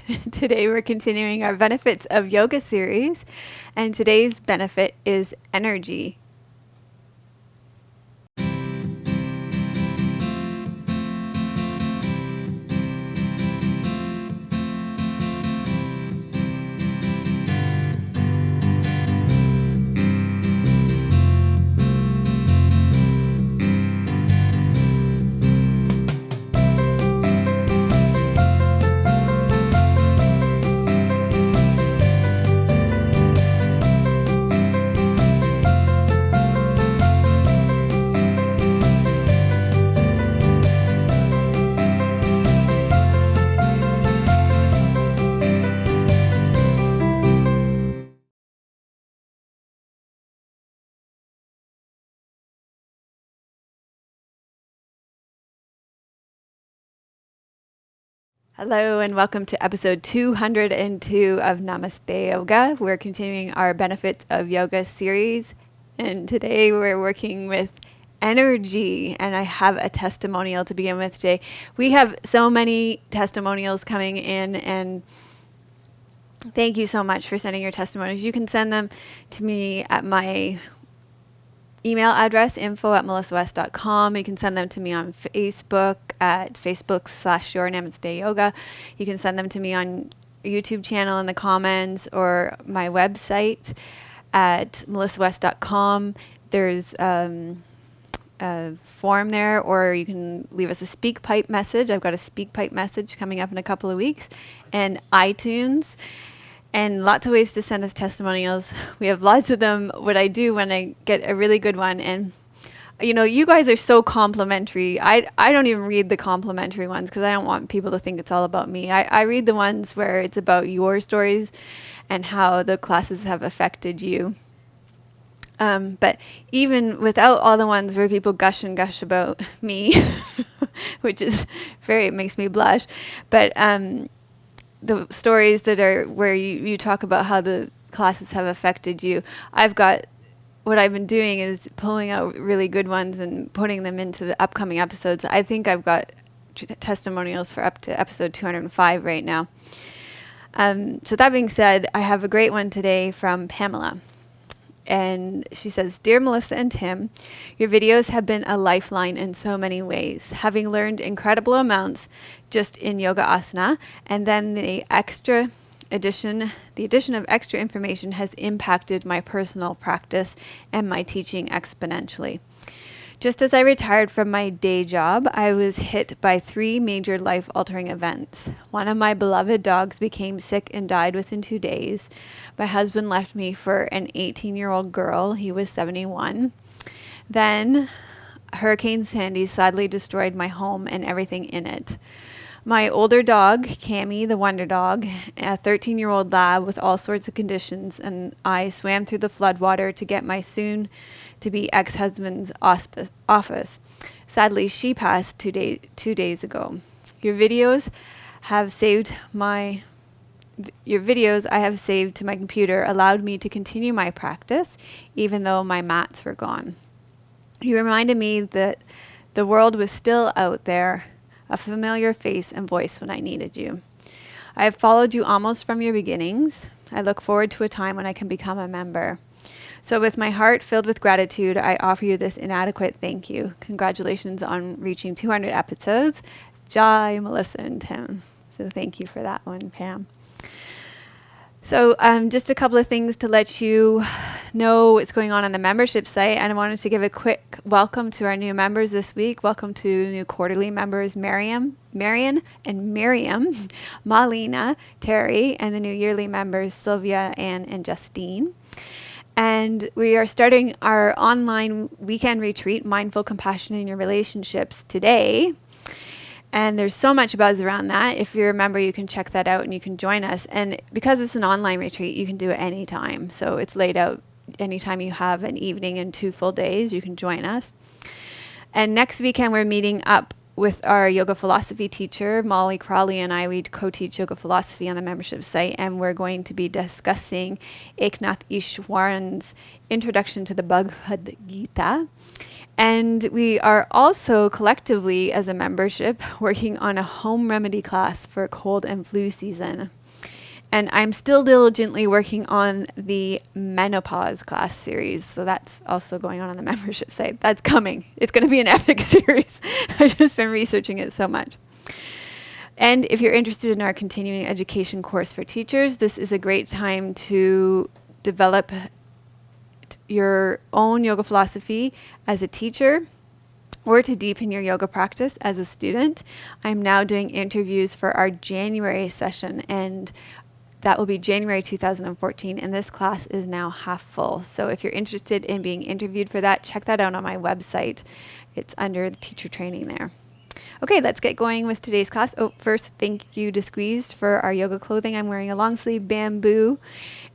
Today we're continuing our Benefits of Yoga series, and today's benefit is energy. Hello and welcome to episode 202 of Namaste Yoga. We're continuing our Benefits of Yoga series, and today we're working with energy, and I have a testimonial to begin with today. We have so many testimonials coming in, and thank you so much for sending your testimonials. You can send them to me at my email address, info@melissawest.com. You can send them to me on Facebook at Facebook/YourNamasteYoga. You can send them to me on YouTube channel in the comments or my website at melissawest.com. There's a form there, or you can leave us a SpeakPipe message. I've got a SpeakPipe message coming up in a couple of weeks, and iTunes. And lots of ways to send us testimonials. We have lots of them. What I do when I get a really good one, and you guys are so complimentary. I don't even read the complimentary ones because I don't want people to think it's all about me. I read the ones where it's about your stories and how the classes have affected you. But even without all the ones where people gush and gush about me, which is it makes me blush. But the stories that are where you talk about how the classes have affected you. What I've been doing is pulling out really good ones and putting them into the upcoming episodes. I think I've got testimonials for up to episode 205 right now. So that being said, I have a great one today from Pamela. And she says, "Dear Melissa and Tim, your videos have been a lifeline in so many ways. Having learned incredible amounts just in yoga asana, and then the addition of extra information has impacted my personal practice and my teaching exponentially. Just as I retired from my day job, I was hit by 3 major life-altering events. One of my beloved dogs became sick and died within 2 days. My husband left me for an 18-year-old girl. He was 71. Then Hurricane Sandy sadly destroyed my home and everything in it. My older dog, Cammie, the wonder dog, a 13-year-old lab with all sorts of conditions, and I swam through the floodwater to get my soon-to-be ex-husband's office. Sadly, she passed 2 days ago. Your videos I have saved to my computer allowed me to continue my practice, even though my mats were gone. You reminded me that the world was still out there, a familiar face and voice when I needed you. I have followed you almost from your beginnings. I look forward to a time when I can become a member. So with my heart filled with gratitude, I offer you this inadequate thank you. Congratulations on reaching 200 episodes. Jai, Melissa, and Tim." So thank you for that one, Pam. So just a couple of things to let you know what's going on the membership site. And I wanted to give a quick welcome to our new members this week. Welcome to new quarterly members, Marian and Miriam, Malina, Terry, and the new yearly members, Sylvia, Anne, and Justine. And we are starting our online weekend retreat, Mindful Compassion in Your Relationships, today. And there's so much buzz around that. If you're a member, you can check that out and you can join us. And because it's an online retreat, you can do it anytime. So it's laid out anytime you have an evening and 2 full days, you can join us. And next weekend, we're meeting up with our yoga philosophy teacher, Molly Crawley, and I. We co-teach yoga philosophy on the membership site. And we're going to be discussing Eknath Easwaran's Introduction to the Bhagavad Gita. And we are also collectively, as a membership, working on a home remedy class for cold and flu season. And I'm still diligently working on the menopause class series. So that's also going on the membership site. That's coming. It's going to be an epic series. I've just been researching it so much. And if you're interested in our continuing education course for teachers, this is a great time to develop your own yoga philosophy as a teacher or to deepen your yoga practice as a student. I'm now doing interviews for our January session, and that will be January 2014, and this class is now half full. So if you're interested in being interviewed for that, check that out on my website. It's under the teacher training there. Okay, let's get going with today's class. Oh, first, thank you to Squeezed for our yoga clothing. I'm wearing a long sleeve bamboo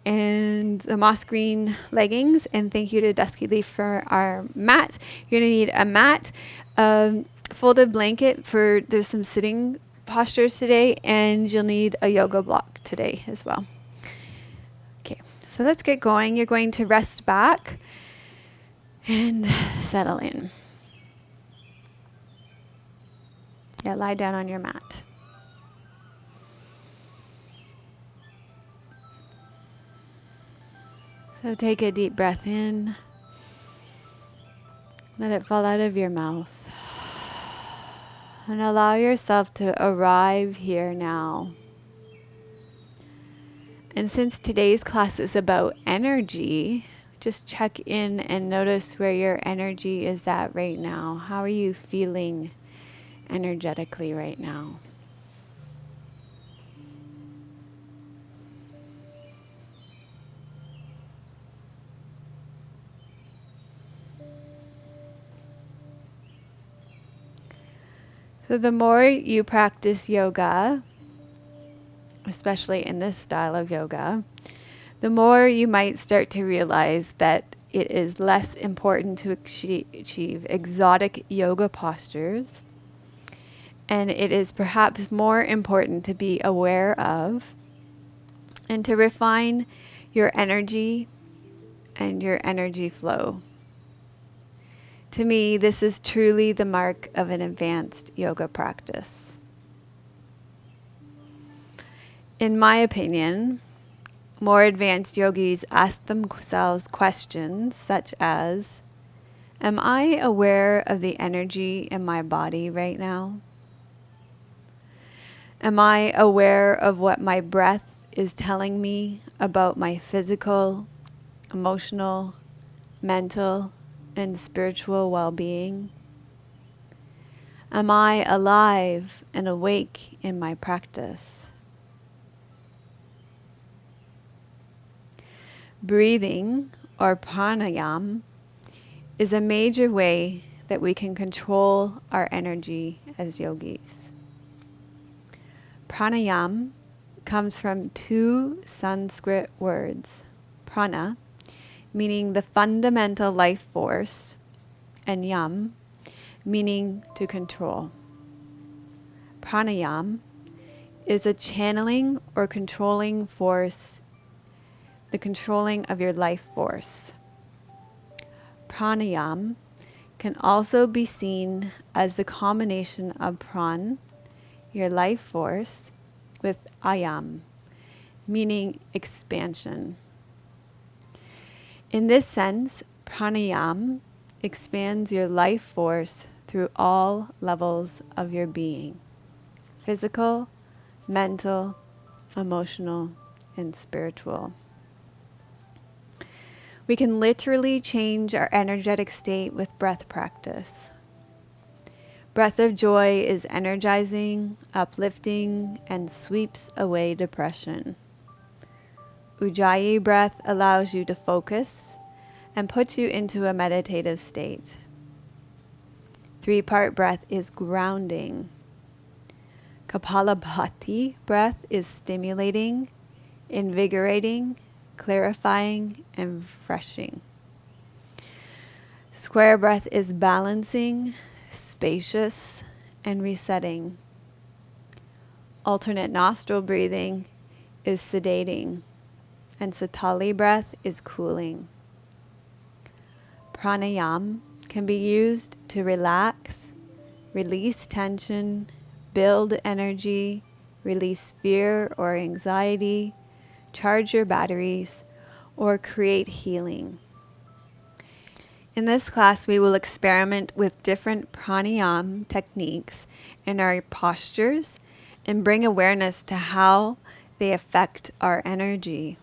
and the moss green leggings. And thank you to Dusky Leaf for our mat. You're going to need a mat, folded blanket for, there's some sitting postures today, and you'll need a yoga block today as well. Okay, so let's get going. You're going to rest back and settle in. Yeah, lie down on your mat. So take a deep breath in. Let it fall out of your mouth. And allow yourself to arrive here now. And since today's class is about energy, just check in and notice where your energy is at right now. How are you feeling energetically right now? So the more you practice yoga, especially in this style of yoga, the more you might start to realize that it is less important to achieve exotic yoga postures, and it is perhaps more important to be aware of and to refine your energy and your energy flow. To me, this is truly the mark of an advanced yoga practice. In my opinion, more advanced yogis ask themselves questions such as, am I aware of the energy in my body right now? Am I aware of what my breath is telling me about my physical, emotional, mental, and spiritual well-being? Am I alive and awake in my practice? Breathing, or pranayama, is a major way that we can control our energy as yogis. Pranayama comes from two Sanskrit words, prana, meaning the fundamental life force, and yama, meaning to control. Pranayama is a channeling or controlling force, the controlling of your life force. Pranayama can also be seen as the combination of pran, your life force, with ayama, meaning expansion. In this sense, pranayama expands your life force through all levels of your being: physical, mental, emotional, and spiritual. We can literally change our energetic state with breath practice. Breath of joy is energizing, uplifting, and sweeps away depression. Ujjayi breath allows you to focus and puts you into a meditative state. 3-part breath is grounding. Kapalabhati breath is stimulating, invigorating, clarifying, and refreshing. Square breath is balancing, spacious, and resetting. Alternate nostril breathing is sedating, and Satali breath is cooling. Pranayama can be used to relax, release tension, build energy, release fear or anxiety, charge your batteries, or create healing. In this class, we will experiment with different pranayama techniques in our postures and bring awareness to how they affect our energy.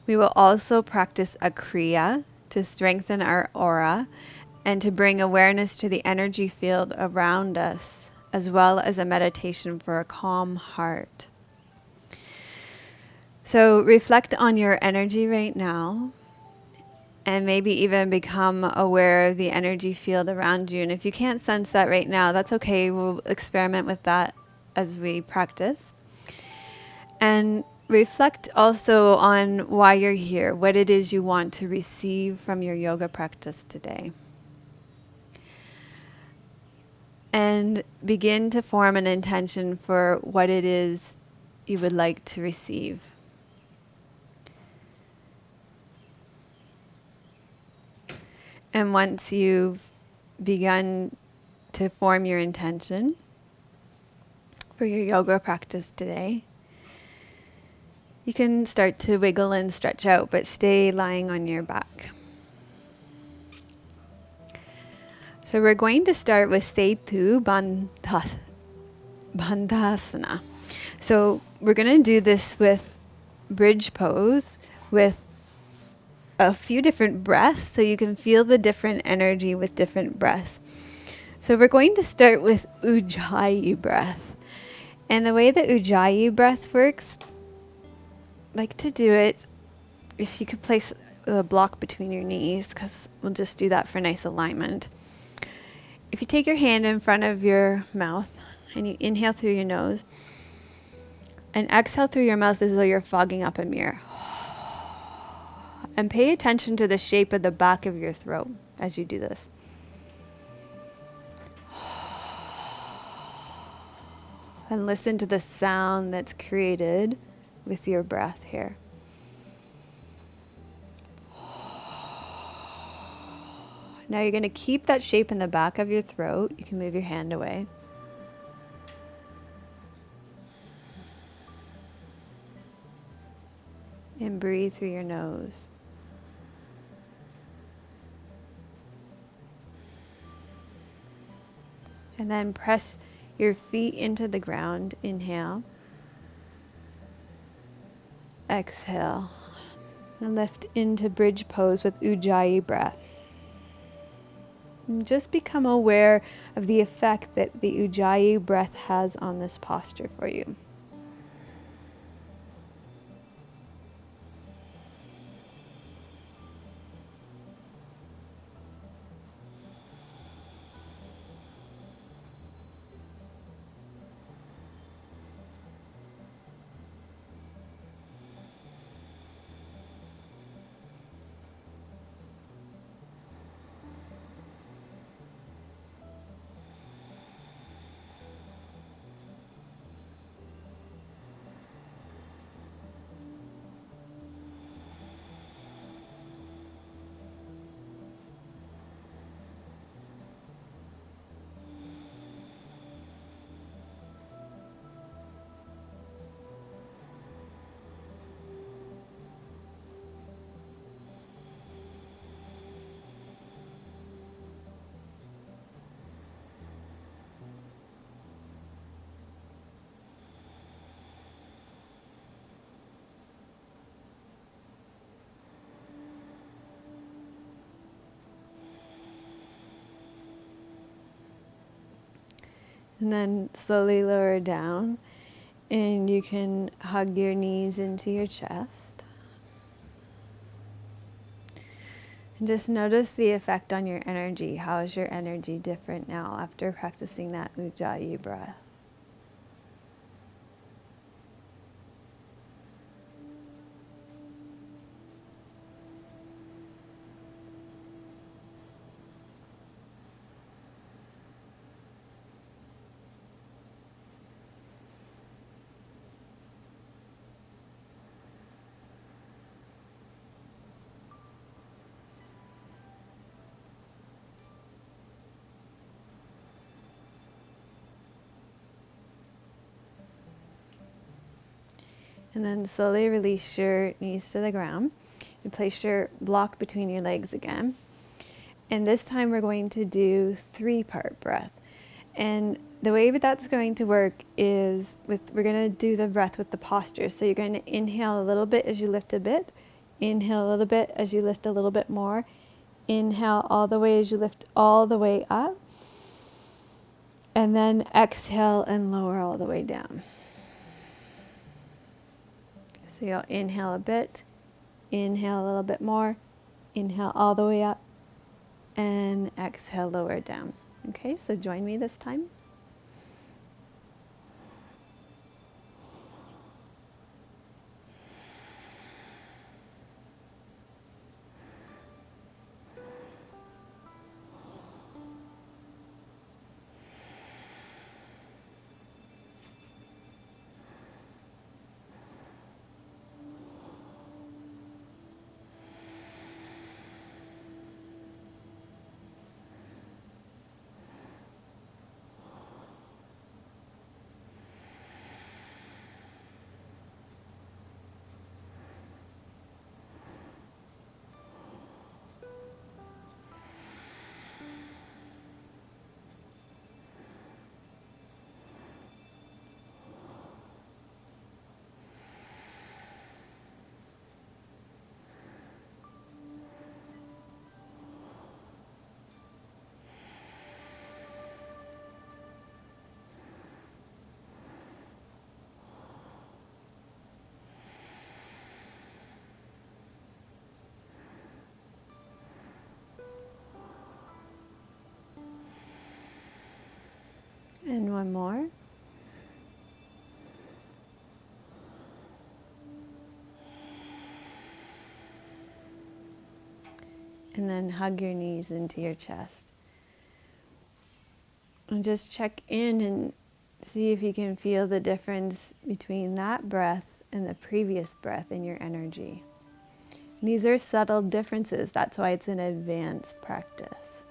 We will also practice a kriya to strengthen our aura and to bring awareness to the energy field around us, as well as a meditation for a calm heart. So reflect on your energy right now, and maybe even become aware of the energy field around you. And if you can't sense that right now, that's okay. We'll experiment with that as we practice. And reflect also on why you're here, what it is you want to receive from your yoga practice today. And begin to form an intention for what it is you would like to receive. And once you've begun to form your intention for your yoga practice today, you can start to wiggle and stretch out, but stay lying on your back. So we're going to start with Setu Bandhasana. So we're going to do this with bridge pose with a few different breaths, so you can feel the different energy with different breaths. So we're going to start with Ujjayi breath. And the way the Ujjayi breath works, like to do it, if you could place a block between your knees, because we'll just do that for nice alignment. If you take your hand in front of your mouth and you inhale through your nose and exhale through your mouth as though you're fogging up a mirror. And pay attention to the shape of the back of your throat as you do this. And listen to the sound that's created with your breath here. Now you're going to keep that shape in the back of your throat. You can move your hand away. And breathe through your nose. And then press your feet into the ground. Inhale. Exhale. And lift into bridge pose with Ujjayi breath. And just become aware of the effect that the Ujjayi breath has on this posture for you. And then slowly lower down, and you can hug your knees into your chest. And just notice the effect on your energy. How is your energy different now after practicing that Ujjayi breath? And then slowly release your knees to the ground and place your block between your legs again. And this time we're going to do 3-part breath. And the way that's going to work is we're going to do the breath with the posture. So you're going to inhale a little bit as you lift a bit. Inhale a little bit as you lift a little bit more. Inhale all the way as you lift all the way up. And then exhale and lower all the way down. So you'll inhale a bit, inhale a little bit more, inhale all the way up, and exhale, lower down. Okay, so join me this time. And one more. And then hug your knees into your chest. And just check in and see if you can feel the difference between that breath and the previous breath in your energy. And these are subtle differences. That's why it's an advanced practice.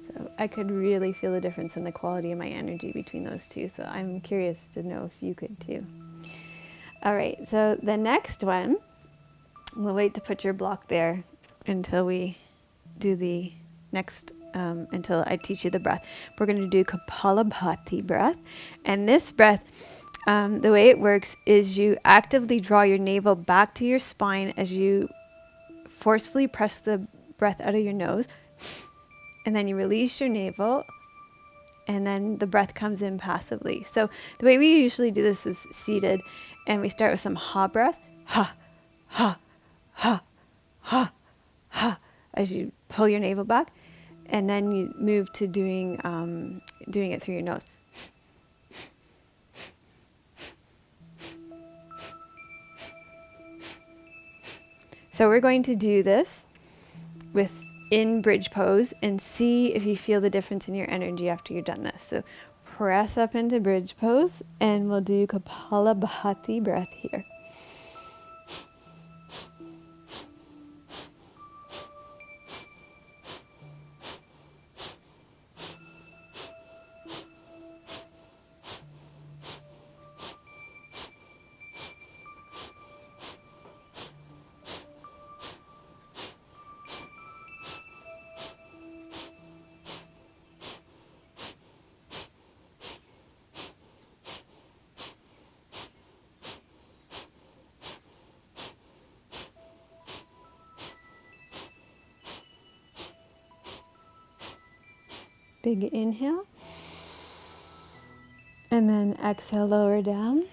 So I could really feel the difference in the quality of my energy between those two. So I'm curious to know if you could too. All right, so the next one, we'll wait to put your block there until we do the next, until I teach you the breath. We're going to do Kapalabhati breath. And this breath, the way it works is you actively draw your navel back to your spine as you forcefully press the breath out of your nose. And then you release your navel, and then the breath comes in passively. So the way we usually do this is seated, and we start with some ha breath. Ha, ha, ha, ha, ha, as you pull your navel back. And then you move to doing it through your nose. So we're going to do this in bridge pose and see if you feel the difference in your energy after you're done this. So press up into bridge pose, and we'll do Kapalabhati breath here. Big inhale. And then exhale, lower down.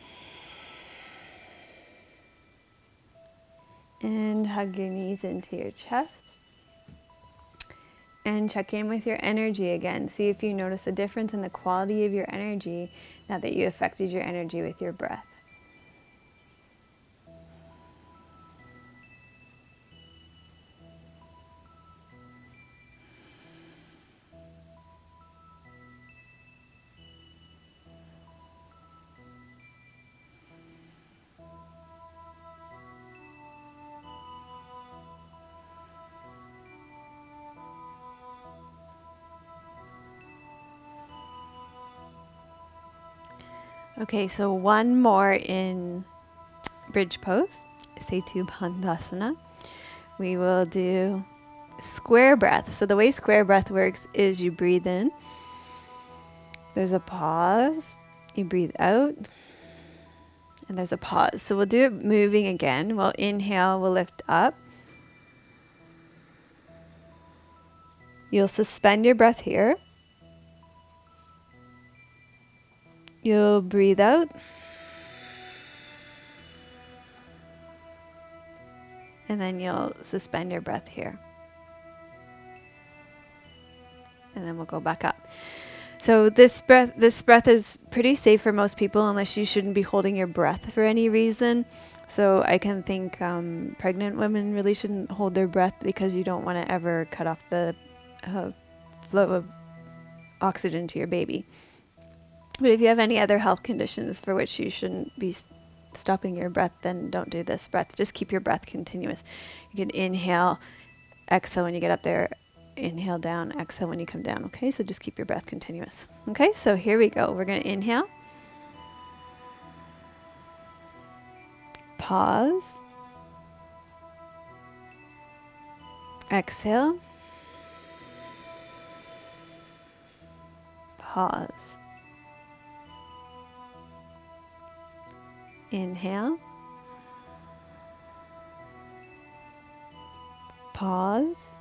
And hug your knees into your chest. And check in with your energy again. See if you notice a difference in the quality of your energy now that you affected your energy with your breath. Okay, so one more in bridge pose, Setu Bandhasana. We will do square breath. So the way square breath works is you breathe in, there's a pause, you breathe out, and there's a pause. So we'll do it moving again. We'll inhale, we'll lift up. You'll suspend your breath here. You'll breathe out. And then you'll suspend your breath here. And then we'll go back up. So this breath is pretty safe for most people, unless you shouldn't be holding your breath for any reason. So I can think pregnant women really shouldn't hold their breath, because you don't want to ever cut off the flow of oxygen to your baby. But if you have any other health conditions for which you shouldn't be stopping your breath, then don't do this breath. Just keep your breath continuous. You can inhale, exhale when you get up there, inhale down, exhale when you come down. Okay, so just keep your breath continuous. Okay, so here we go. We're going to inhale, pause, exhale, pause, inhale, pause,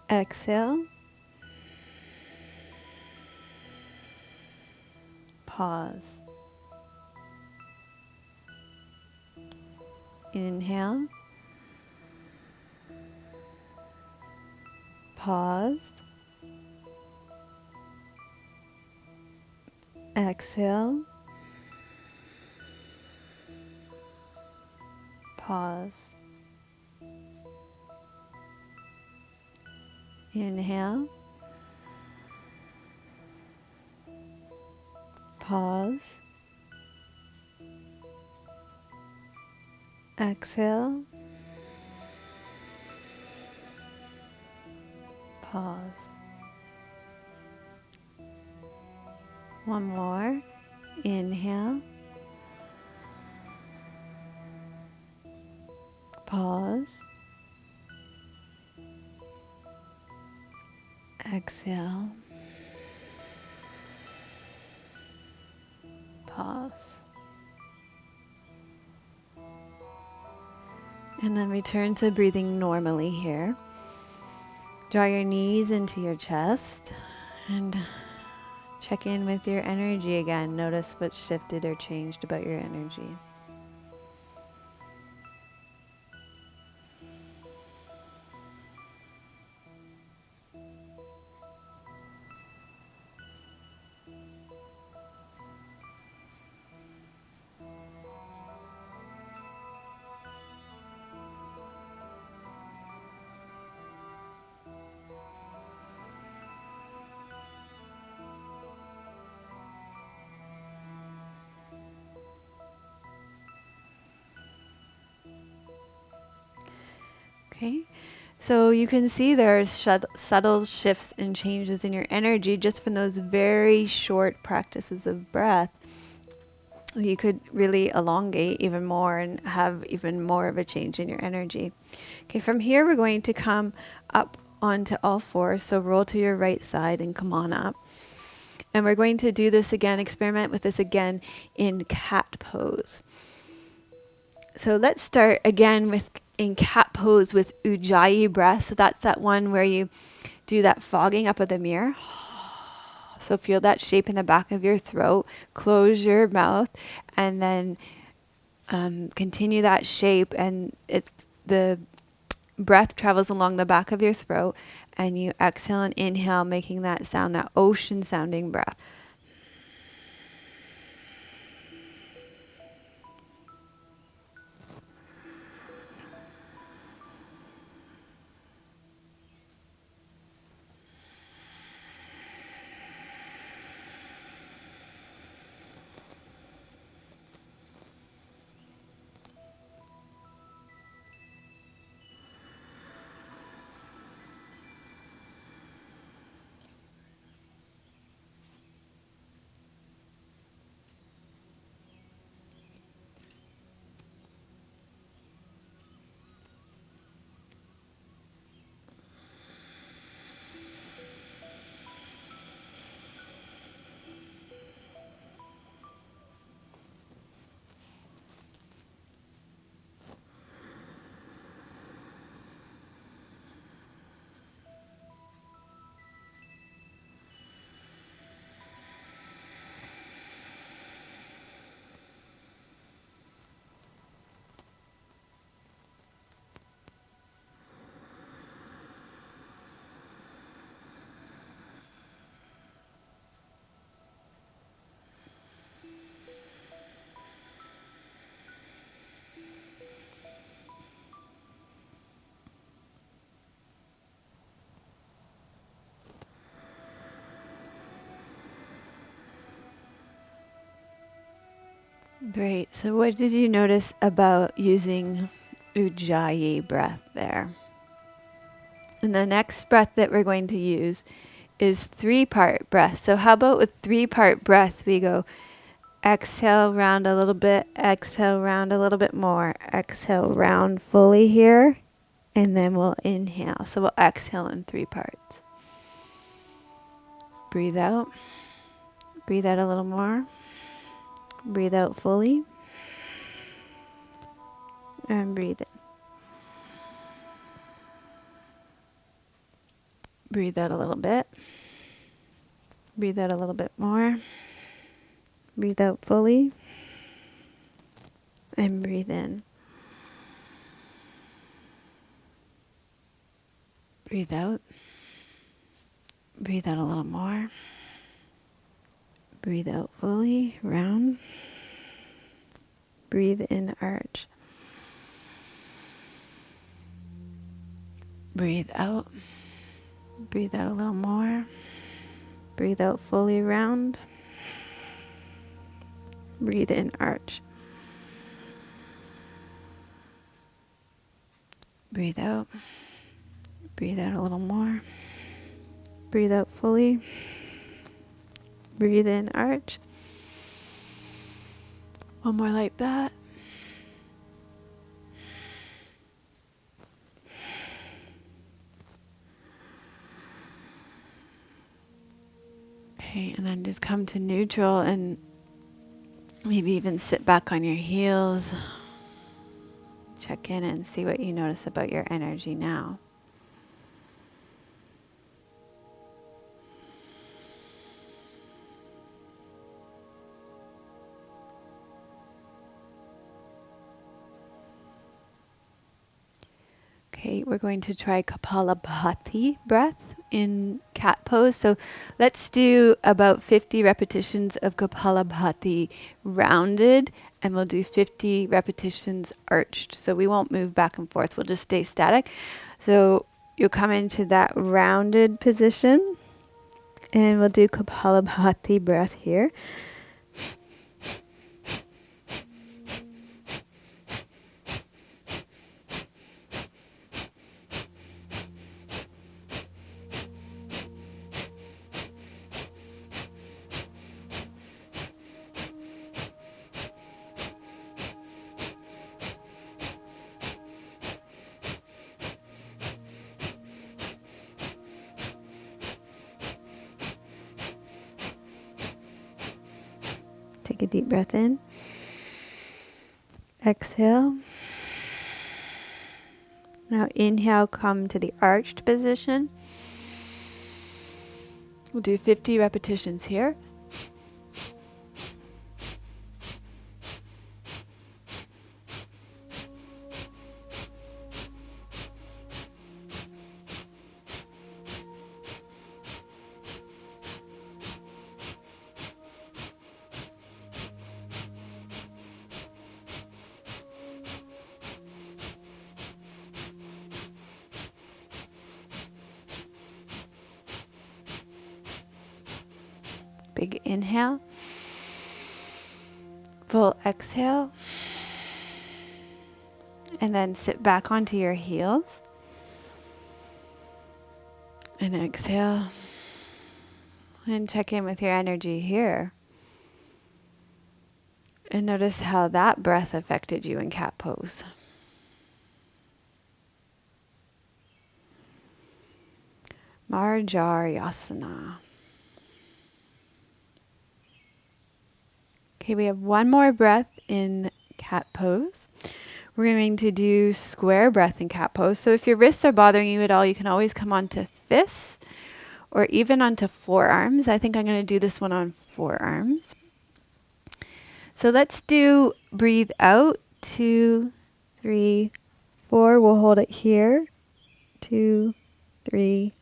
exhale, pause, inhale, pause, exhale, pause, inhale, pause, exhale, pause. One more. Inhale, pause, exhale, pause. And then return to breathing normally here. Draw your knees into your chest and check in with your energy again. Notice what shifted or changed about your energy. Okay, so you can see there's subtle shifts and changes in your energy just from those very short practices of breath. You could really elongate even more and have even more of a change in your energy. Okay, from here we're going to come up onto all fours. So roll to your right side and come on up. And we're going to do this again, experiment with this again in cat pose. So let's start again in cat pose with Ujjayi breath. So that's that one where you do that fogging up of the mirror. So feel that shape in the back of your throat. Close your mouth and then continue that shape. And it's the breath travels along the back of your throat, and you exhale and inhale, making that sound, that ocean sounding breath. Great. So what did you notice about using Ujjayi breath there? And the next breath that we're going to use is 3-part breath. So how about with 3-part breath, we go exhale, round a little bit, exhale, round a little bit more, exhale, round fully here, and then we'll inhale. So we'll exhale in 3 parts. Breathe out a little more, breathe out fully, and breathe in. Breathe out a little bit. Breathe out a little bit more. Breathe out fully. And breathe in. Breathe out. Breathe out a little more. Breathe out fully, round. Breathe in, arch. Breathe out. Breathe out a little more. Breathe out fully, round. Breathe in, arch. Breathe out. Breathe out a little more. Breathe out fully. Breathe in, arch. One more like that. Okay, and then just come to neutral and maybe even sit back on your heels. Check in and see what you notice about your energy now. Okay, we're going to try Kapalabhati breath in cat pose. So let's do about 50 repetitions of Kapalabhati rounded, and we'll do 50 repetitions arched. So we won't move back and forth. We'll just stay static. So you'll come into that rounded position, and we'll do Kapalabhati breath here. Take a deep breath in. Exhale. Now inhale, come to the arched position. We'll do 50 repetitions here. Big inhale. Full exhale. And then sit back onto your heels. And exhale. And check in with your energy here. And notice how that breath affected you in cat pose. Marjaryasana. Okay, we have one more breath in cat pose. We're going to do square breath in cat pose. So if your wrists are bothering you at all, you can always come onto fists or even onto forearms. I think I'm going to do this one on forearms. So let's do breathe out, 2, 3, 4. We'll hold it here. 2, 3,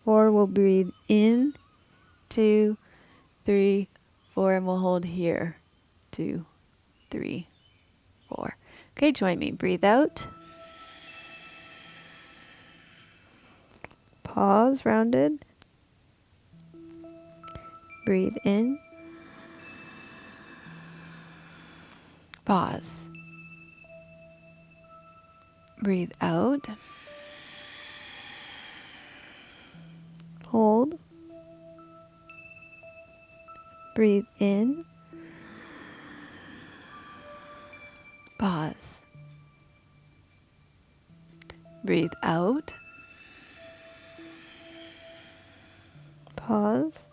4. We'll breathe in. 2, 3, 4. And we'll hold here. 2, 3, 4. Okay, join me. Breathe out. Pause, rounded. Breathe in. Pause. Breathe out. Hold. Breathe in. Pause. Breathe out. Pause.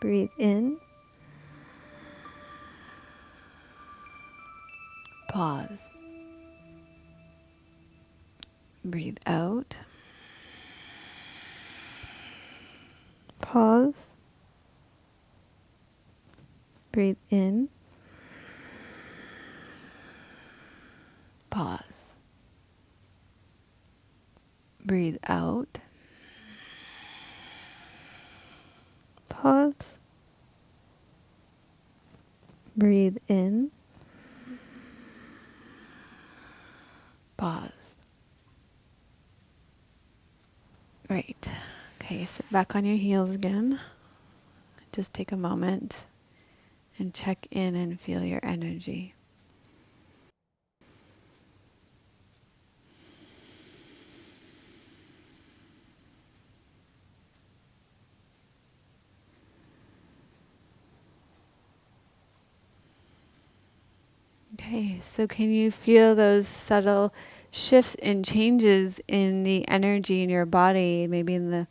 Breathe in. Pause. Breathe out. Pause. Breathe in. Pause. Breathe out. Pause. Breathe in. Pause. Great. Okay, sit back on your heels again. Just take a moment and check in and feel your energy. Okay, so can you feel those subtle shifts and changes in the energy in your body, maybe in the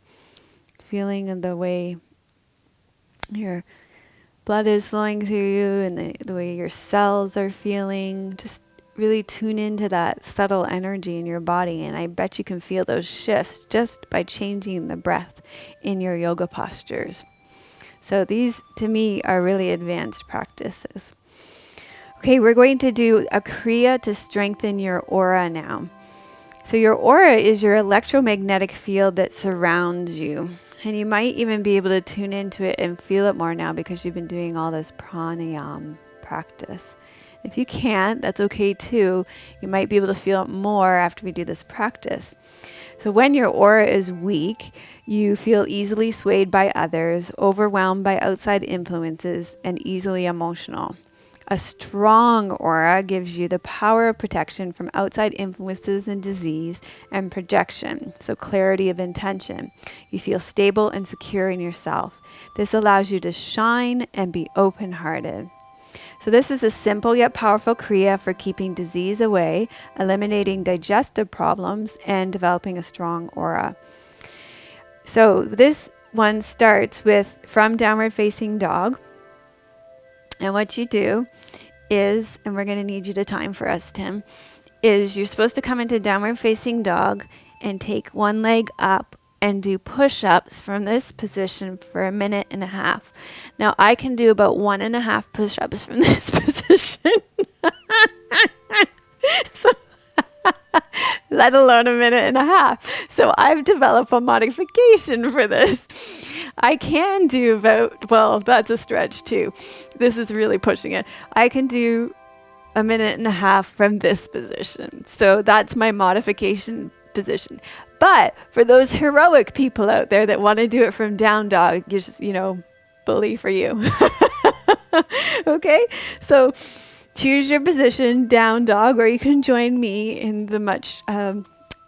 feeling of the way your blood is flowing through you and the way your cells are feeling? Just really tune into that subtle energy in your body, and I bet you can feel those shifts just by changing the breath in your yoga postures. So these, to me, are really advanced practices. Okay, we're going to do a kriya to strengthen your aura now. So your aura is your electromagnetic field that surrounds you. And you might even be able to tune into it and feel it more now because you've been doing all this pranayama practice. If you can't, that's okay too. You might be able to feel it more after we do this practice. So when your aura is weak, you feel easily swayed by others, overwhelmed by outside influences, and easily emotional. A strong aura gives you the power of protection from outside influences and disease and projection, so clarity of intention. You feel stable and secure in yourself. This allows you to shine and be open-hearted. So this is a simple yet powerful kriya for keeping disease away, eliminating digestive problems, and developing a strong aura. So this one starts with from downward facing dog. And what you do is, and we're going to need you to time for us, Tim, is you're supposed to come into downward facing dog and take one leg up and do push-ups from this position for 1.5 minutes. Now, I can do about 1.5 push-ups from this position. So, let alone 1.5 minutes. So I've developed a modification for this. I can do about, well, that's a stretch too. This is really pushing it. I can do 1.5 minutes from this position. So that's my modification position. But for those heroic people out there that want to do it from down dog, you just, bully for you. Okay? So choose your position, down dog, or you can join me in the much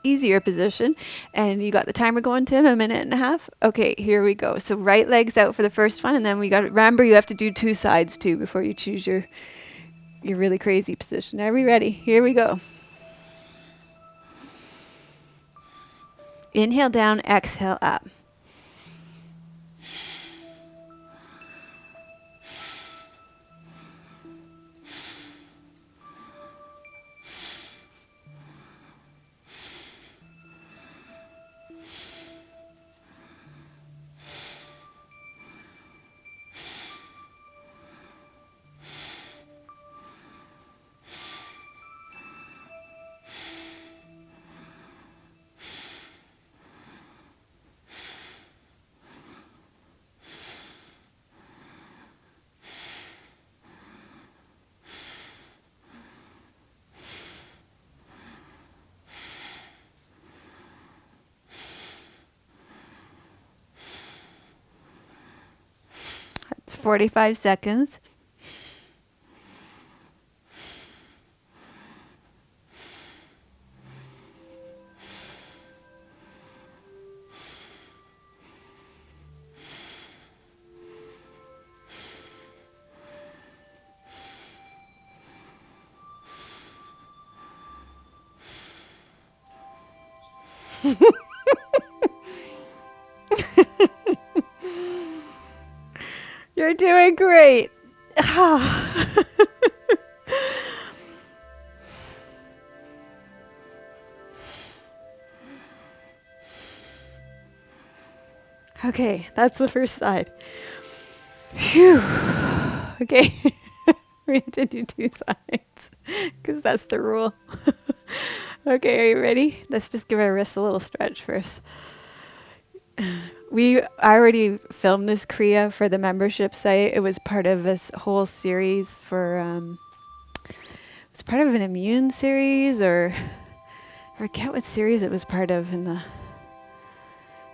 easier position. And you got the timer going, Tim, 1.5 minutes. Okay, here we go. So right leg's out for the first one, and then remember, you have to do 2 sides too before you choose your really crazy position. Are we ready? Here we go. Inhale down, exhale up. It's 45 seconds. You're doing great. Okay, that's the first side. Phew. Okay, we have to do 2 sides because that's the rule. Okay, are you ready? Let's just give our wrists a little stretch first. I already filmed this kriya for the membership site. It was part of this whole series for, it's part of an immune series, or I forget what series it was part of in the,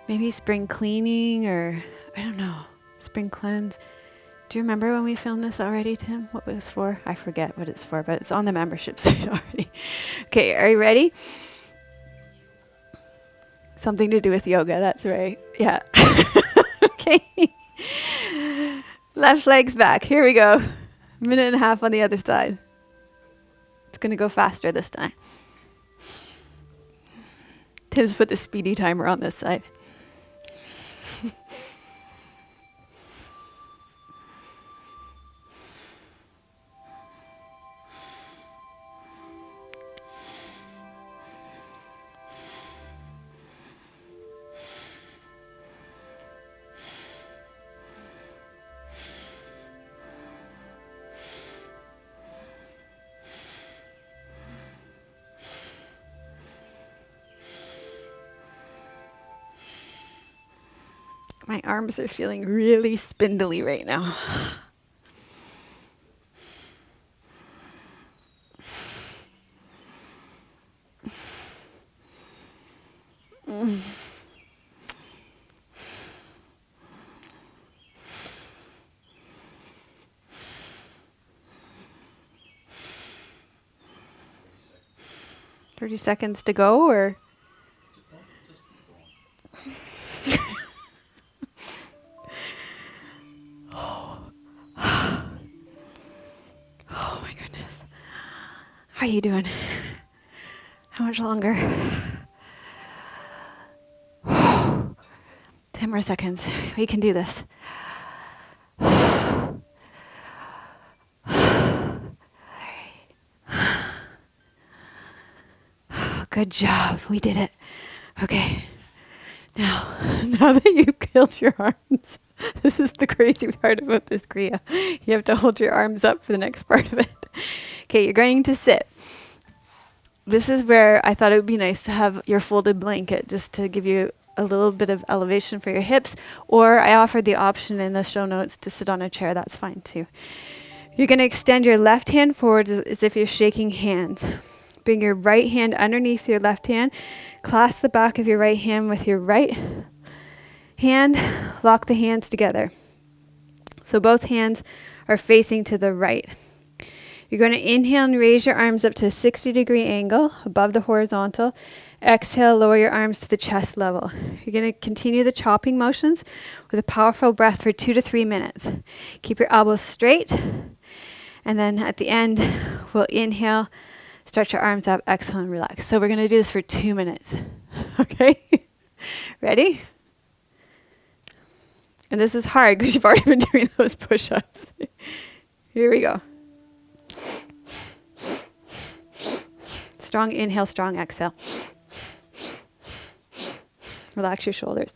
maybe spring cleaning, or I don't know, spring cleanse. Do you remember when we filmed this already, Tim? What it was for? I forget what it's for, but it's on the membership site already. Okay, are you ready? Something to do with yoga, that's right. Yeah. Okay. Left leg's back. Here we go. 1.5 minutes on the other side. It's going to go faster this time. Tim's put the speedy timer on this side. My arms are feeling really spindly right now. Mm. 30 seconds to go, or? Oh my goodness. How are you doing? How much longer? 10 more seconds. We can do this. Good job. We did it. Okay. Now that you've killed your arms, this is the crazy part about this kriya. You have to hold your arms up for the next part of it. Okay, you're going to sit. This is where I thought it would be nice to have your folded blanket just to give you a little bit of elevation for your hips, or I offered the option in the show notes to sit on a chair. That's fine too. You're going to extend your left hand forward as if you're shaking hands. Bring your right hand underneath your left hand. Clasp the back of your right hand with your right hand. Lock the hands together. So both hands are facing to the right. You're going to inhale and raise your arms up to a 60-degree angle above the horizontal. Exhale, lower your arms to the chest level. You're going to continue the chopping motions with a powerful breath for 2 to 3 minutes. Keep your elbows straight. And then at the end, we'll inhale, stretch your arms up, exhale, and relax. So we're going to do this for 2 minutes. Okay? Ready? And this is hard because you've already been doing those push-ups. Here we go. Strong inhale, strong exhale. Relax your shoulders.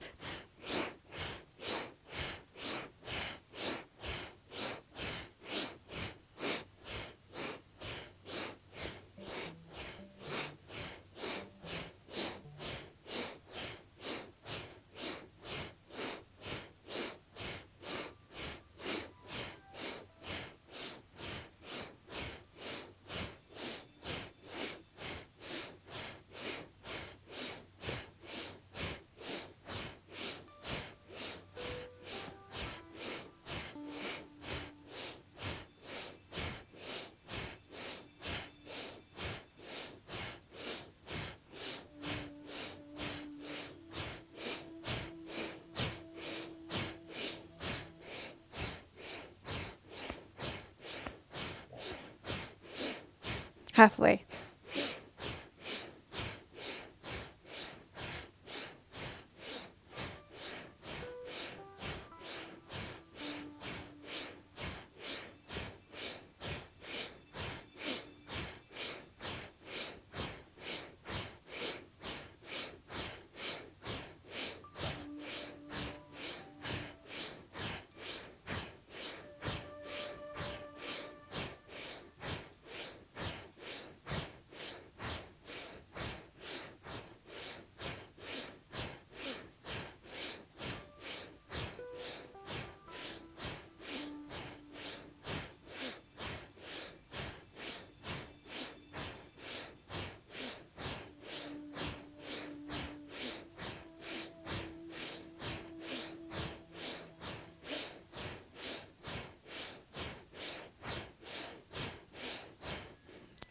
Halfway.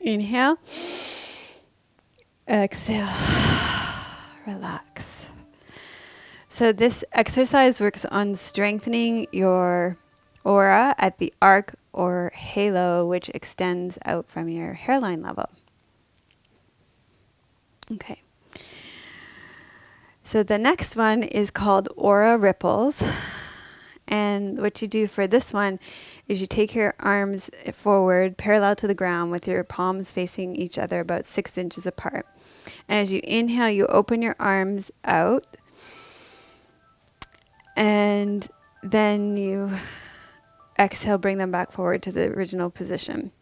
Inhale. Exhale. Relax. So this exercise works on strengthening your aura at the arc or halo, which extends out from your hairline level. Okay. So the next one is called aura ripples. And what you do for this one is you take your arms forward, parallel to the ground, with your palms facing each other about 6 inches apart. And as you inhale, you open your arms out. And then you exhale, bring them back forward to the original position.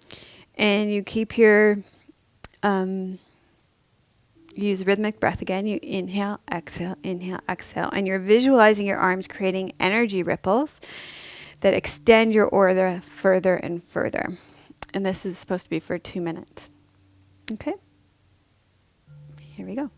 And you keep your, use rhythmic breath again. You inhale, exhale, and you're visualizing your arms creating energy ripples that extend your aura further and further. And this is supposed to be for 2 minutes. Okay? Here we go.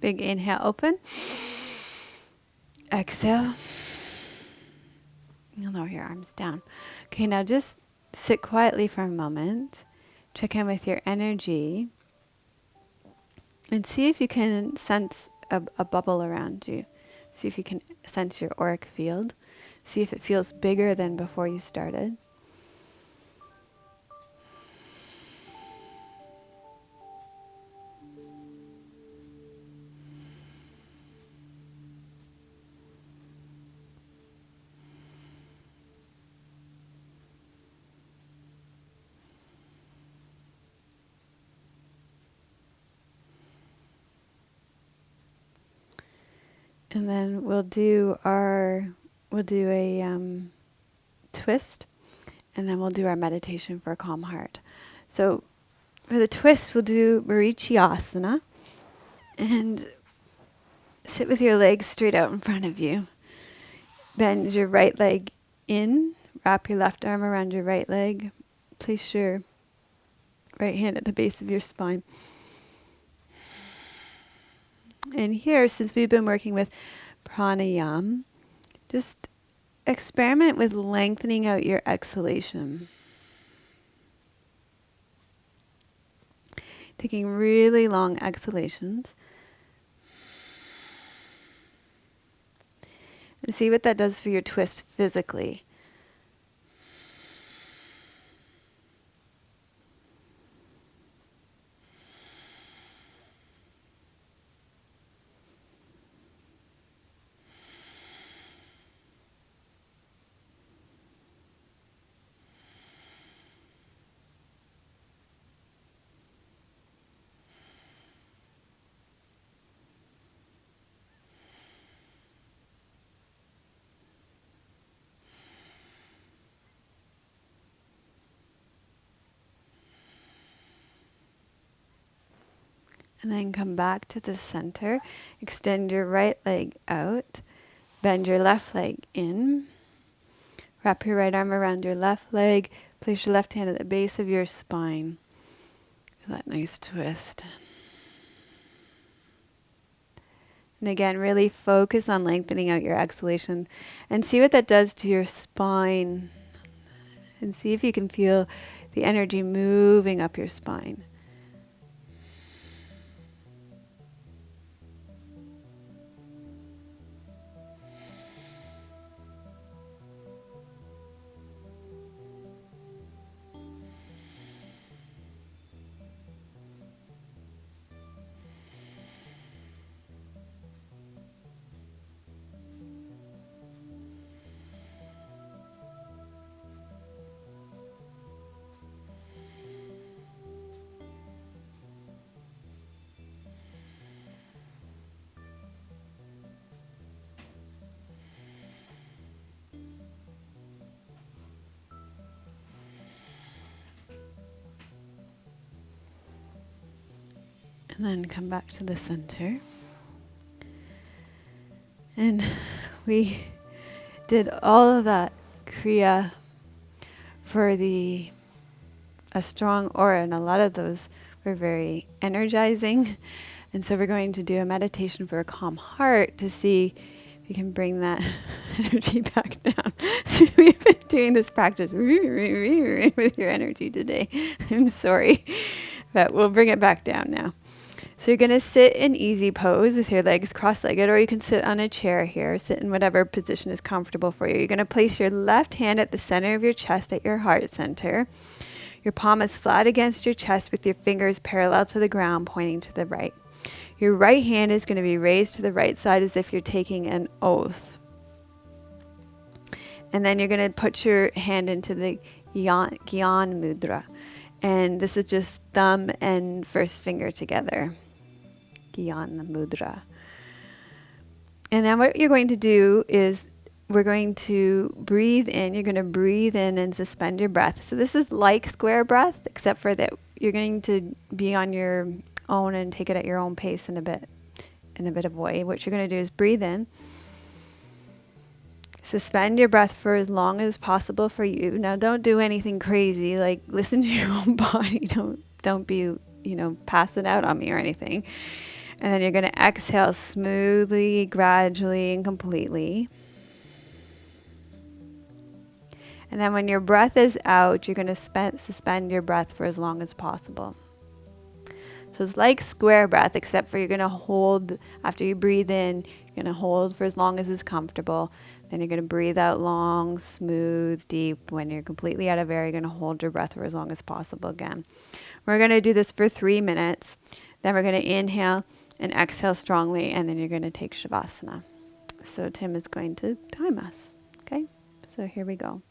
Big inhale, open. Exhale. You'll lower your arms down. Okay, now just sit quietly for a moment. Check in with your energy. And see if you can sense a bubble around you. See if you can sense your auric field. See if it feels bigger than before you started. And then we'll do a twist, and then we'll do our meditation for a calm heart. So for the twist, we'll do Marichyasana, and sit with your legs straight out in front of you. Bend your right leg in, wrap your left arm around your right leg, place your right hand at the base of your spine. And here, since we've been working with pranayama, just experiment with lengthening out your exhalation. Taking really long exhalations. And see what that does for your twist physically. And then come back to the center. Extend your right leg out. Bend your left leg in. Wrap your right arm around your left leg. Place your left hand at the base of your spine. Feel that nice twist. And again, really focus on lengthening out your exhalation and see what that does to your spine. And see if you can feel the energy moving up your spine. And then come back to the center. And we did all of that kriya for a strong aura, and a lot of those were very energizing. And so we're going to do a meditation for a calm heart to see if you can bring that energy back down. So we've been doing this practice with your energy today. I'm sorry, but we'll bring it back down now. So you're going to sit in easy pose with your legs cross-legged, or you can sit on a chair here. Sit in whatever position is comfortable for you. You're going to place your left hand at the center of your chest at your heart center. Your palm is flat against your chest with your fingers parallel to the ground, pointing to the right. Your right hand is going to be raised to the right side as if you're taking an oath. And then you're going to put your hand into the Gyan Mudra. And this is just thumb and first finger together. Gyan Mudra. And then what you're going to do is we're going to breathe in. You're going to breathe in and suspend your breath. So this is like square breath, except for that you're going to be on your own and take it at your own pace in a bit of way. What you're going to do is breathe in. Suspend your breath for as long as possible for you. Now don't do anything crazy, like listen to your own body. Don't be, passing out on me or anything. And then you're going to exhale smoothly, gradually, and completely. And then when your breath is out, you're going to suspend your breath for as long as possible. So it's like square breath, except for you're going to hold, after you breathe in, you're going to hold for as long as is comfortable. Then you're going to breathe out long, smooth, deep. When you're completely out of air, you're going to hold your breath for as long as possible again. We're going to do this for 3 minutes. Then we're going to inhale and exhale strongly, and then you're going to take Shavasana. So Tim is going to time us. Okay? So here we go.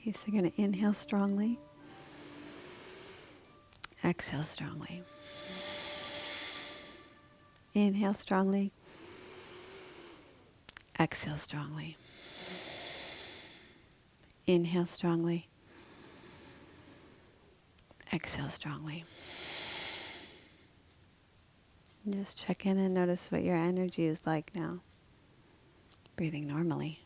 Okay, so you're going to inhale strongly. Exhale strongly. Inhale strongly. Exhale strongly. Inhale strongly. Exhale strongly. And just check in and notice what your energy is like now. Breathing normally.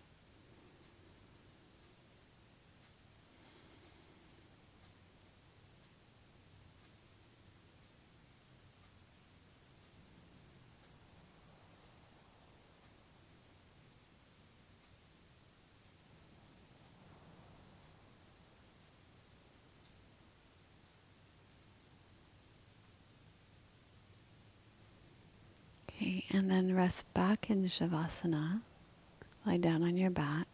Okay, and then rest back in Shavasana. Lie down on your back.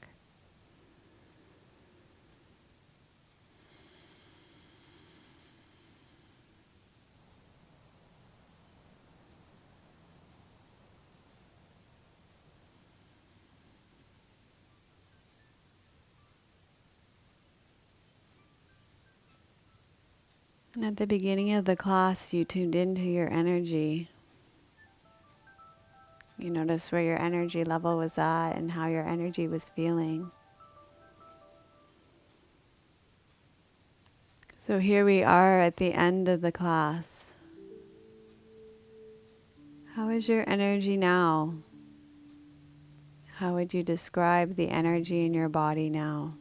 And at the beginning of the class, you tuned into your energy. You noticed where your energy level was at and how your energy was feeling. So here we are at the end of the class. How is your energy now? How would you describe the energy in your body now?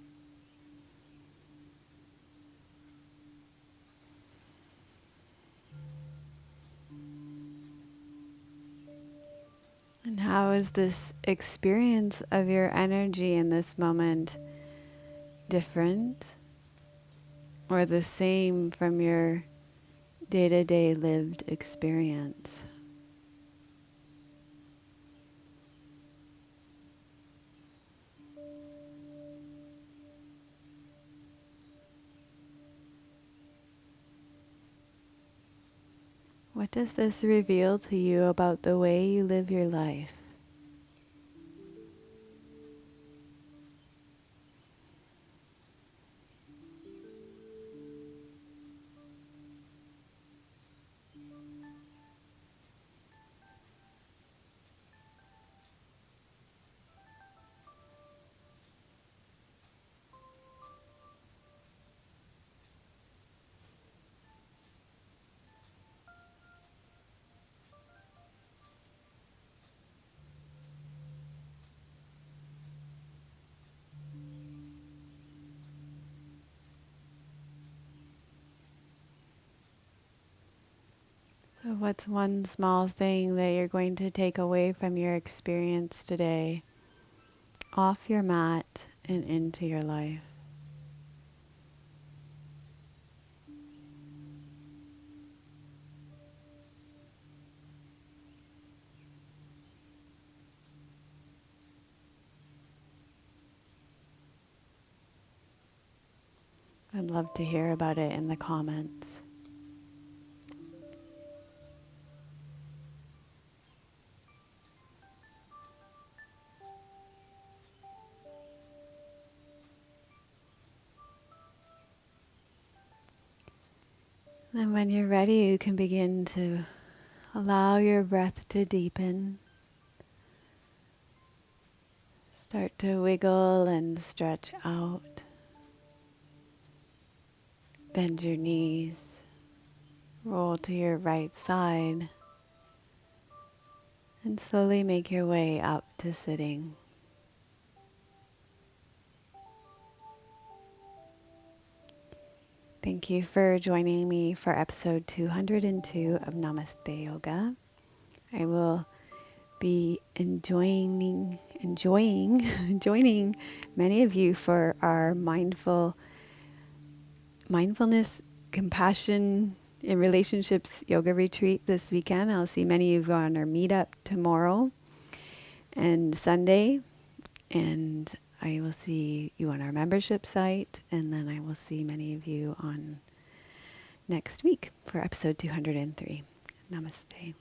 And how is this experience of your energy in this moment different or the same from your day-to-day lived experience? What does this reveal to you about the way you live your life? So what's one small thing that you're going to take away from your experience today, off your mat and into your life? I'd love to hear about it in the comments. Then when you're ready, you can begin to allow your breath to deepen. Start to wiggle and stretch out. Bend your knees. Roll to your right side. And slowly make your way up to sitting. Thank you for joining me for episode 202 of Namaste Yoga. I will be joining many of you for our mindfulness, compassion in relationships yoga retreat this weekend. I'll see many of you on our meetup tomorrow and Sunday, and I will see you on our membership site, and then I will see many of you on next week for episode 203. Namaste.